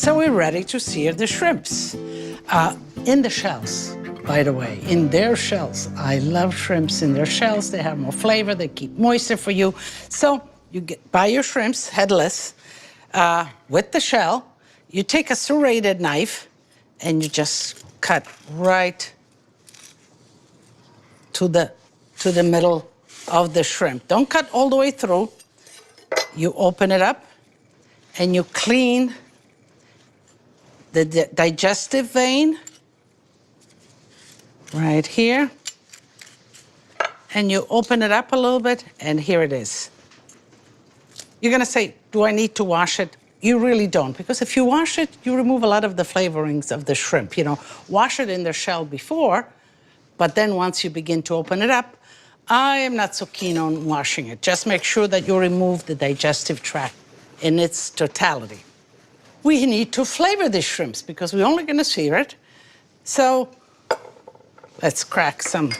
So we're ready to sear the shrimps. In the shells, by the way, in their shells. I love shrimps in their shells. They have more flavor, they keep moisture for you. So you buy your shrimps headless with the shell. You take a serrated knife and you just cut right to the middle of the shrimp. Don't cut all the way through. You open it up and you clean the digestive vein right here. And you open it up a little bit, and here it is. You're gonna say, do I need to wash it? You really don't, because if you wash it, you remove a lot of the flavorings of the shrimp. You know, wash it in the shell before, but then once you begin to open it up, I am not so keen on washing it. Just make sure that you remove the digestive tract in its totality. We need to flavor the shrimps because we're only gonna sear it. So let's crack some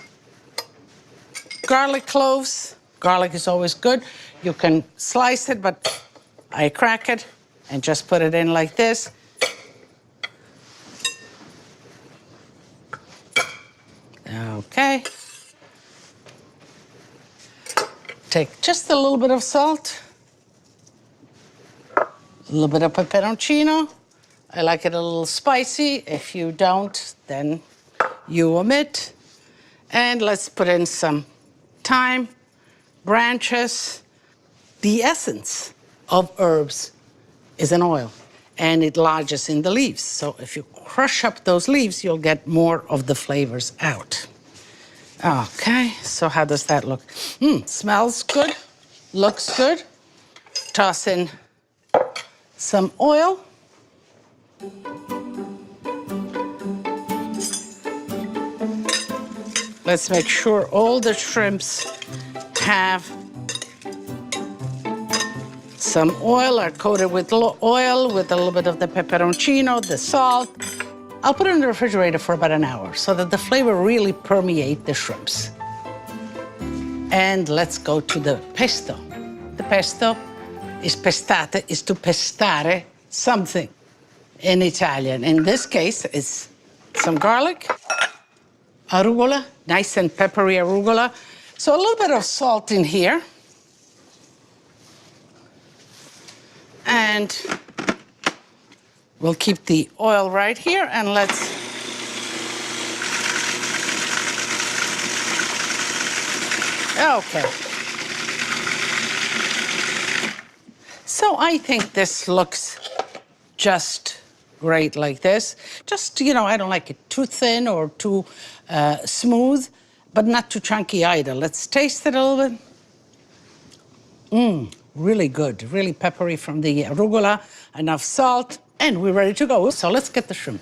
garlic cloves. Garlic is always good. You can slice it, but I crack it and just put it in like this. Okay. Take just a little bit of salt, a little bit of peperoncino. I like it a little spicy. If you don't, then you omit. And let's put in some thyme, branches. The essence of herbs is an oil, and it lodges in the leaves. So if you crush up those leaves, you'll get more of the flavors out. Okay, so how does that look? Smells good, looks good. Toss in some oil. Let's make sure all the shrimps have some oil, are coated with oil, with a little bit of the peperoncino, the salt. I'll put it in the refrigerator for about an hour so that the flavor really permeate the shrimps. And let's go to the pesto. The pesto is pestate, is to pestare something in Italian. In this case, it's some garlic, arugula, nice and peppery arugula. So a little bit of salt in here. And we'll keep the oil right here, and let's okay. So I think this looks just great like this. Just, you know, I don't like it too thin or too smooth, but not too chunky either. Let's taste it a little bit. Really good, really peppery from the arugula, enough salt, and we're ready to go. So let's get the shrimp.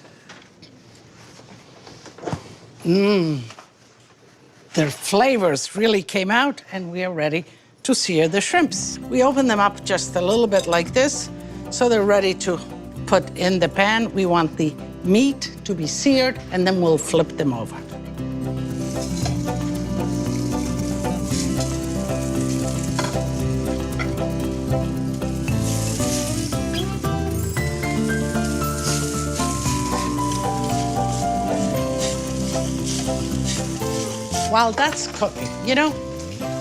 Their flavors really came out, and we are ready to sear the shrimps. We open them up just a little bit like this, so they're ready to put in the pan. We want the meat to be seared, and then we'll flip them over. While that's cooking, you know,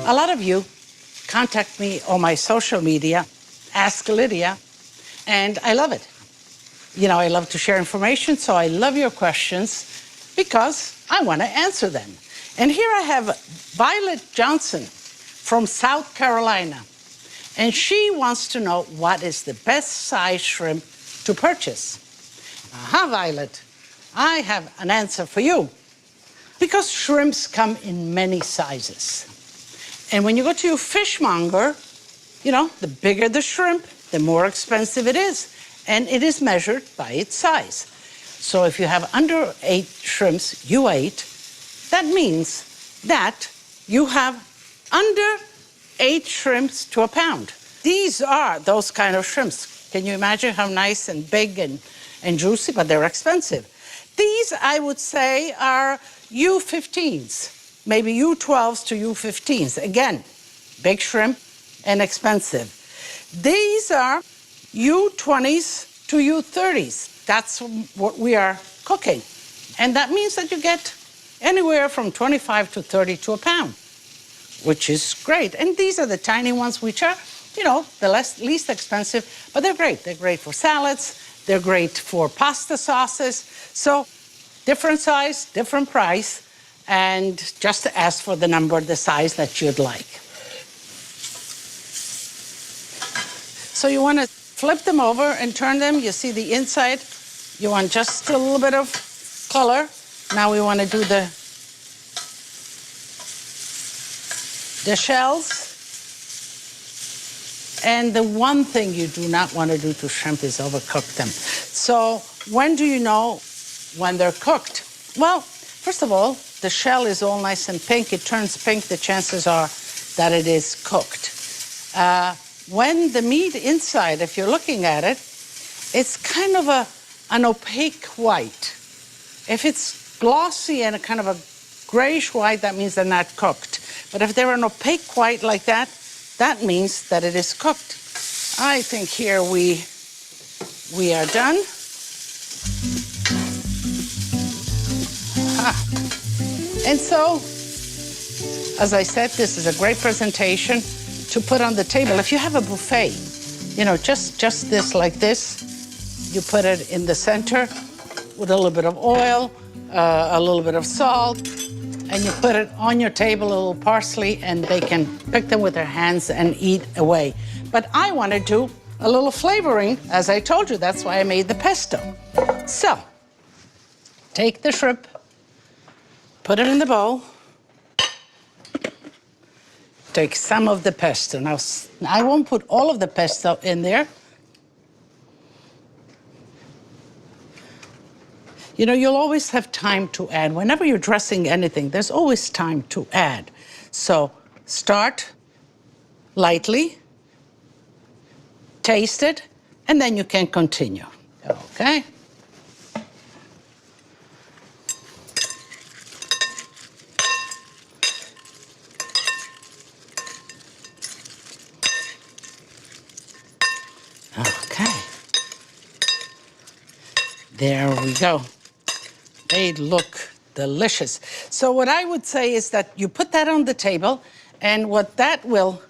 a lot of you contact me on my social media, Ask Lidia, and I love it. You know, I love to share information, so I love your questions because I want to answer them. And here I have Violet Johnson from South Carolina, and she wants to know what is the best size shrimp to purchase. Violet, I have an answer for you. Because shrimps come in many sizes. And when you go to your fishmonger, you know, the bigger the shrimp, the more expensive it is. And it is measured by its size. So if you have under 8 shrimps, that means that you have under 8 shrimps to a pound. These are those kind of shrimps. Can you imagine how nice and big and juicy, but they're expensive. These, I would say, are U15s, maybe U12s to U15s. Again, big shrimp and expensive. These are U20s to U30s. That's what we are cooking. And that means that you get anywhere from 25 to 30 to a pound, which is great. And these are the tiny ones, which are, you know, the least expensive, but they're great. They're great for salads. They're great for pasta sauces. So different size, different price, and just ask for the number, the size that you'd like. So you want to flip them over and turn them. You see the inside. You want just a little bit of color. Now we want to do the shells. And the one thing you do not want to do to shrimp is overcook them. So when do you know when they're cooked? Well, first of all, the shell is all nice and pink. It turns pink. The chances are that it is cooked. When the meat inside, if you're looking at it, it's kind of an opaque white. If it's glossy and a kind of a grayish white, that means they're not cooked. But if they're an opaque white like that, that means that it is cooked. I think here we are done. And so, as I said, this is a great presentation to put on the table. If you have a buffet, you know, just this like this, you put it in the center with a little bit of oil, a little bit of salt, and you put it on your table, a little parsley, and they can pick them with their hands and eat away. But I want to do a little flavoring. As I told you, that's why I made the pesto. So, take the shrimp, put it in the bowl, take some of the pesto. Now, I won't put all of the pesto in there. You know, you'll always have time to add. Whenever you're dressing anything, there's always time to add. So start lightly, taste it, and then you can continue. Okay? Okay. There we go. They look delicious. So what I would say is that you put that on the table, and what that will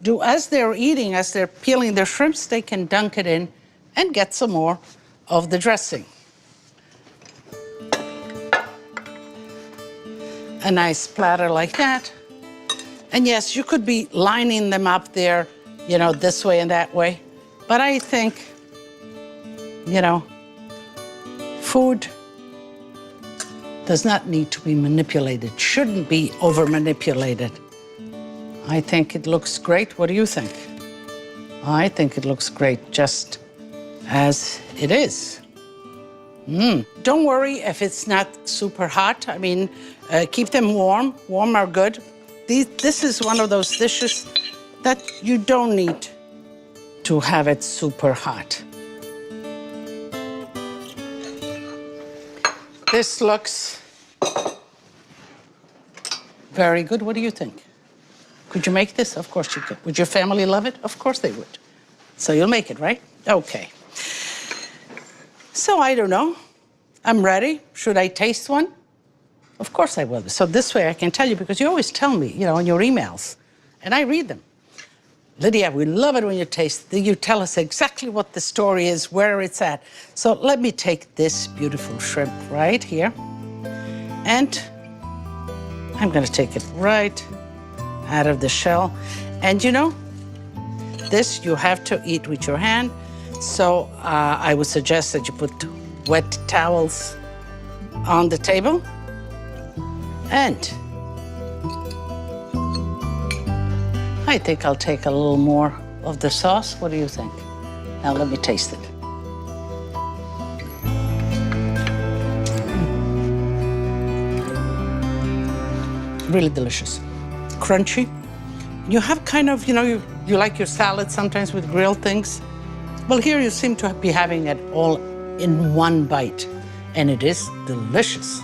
do as they're eating, as they're peeling their shrimps, they can dunk it in and get some more of the dressing. A nice platter like that. And yes, you could be lining them up there, you know, this way and that way. But I think, you know, food does not need to be manipulated, shouldn't be over-manipulated. I think it looks great. What do you think? I think it looks great just as it is. Don't worry if it's not super hot. I mean, keep them warm. Warm are good. This is one of those dishes that you don't need to have it super hot. This looks very good. What do you think? Could you make this? Of course you could. Would your family love it? Of course they would. So you'll make it, right? Okay. So I don't know. I'm ready. Should I taste one? Of course I will. So this way I can tell you, because you always tell me, you know, in your emails, and I read them. Lidia, we love it when you taste. You tell us exactly what the story is, where it's at. So let me take this beautiful shrimp right here. And I'm going to take it right out of the shell. And you know, this you have to eat with your hand. So I would suggest that you put wet towels on the table. And I think I'll take a little more of the sauce. What do you think? Now let me taste it. Really delicious. Crunchy. You have kind of, you know, you like your salad sometimes with grilled things. Well, here you seem to be having it all in one bite, and it is delicious.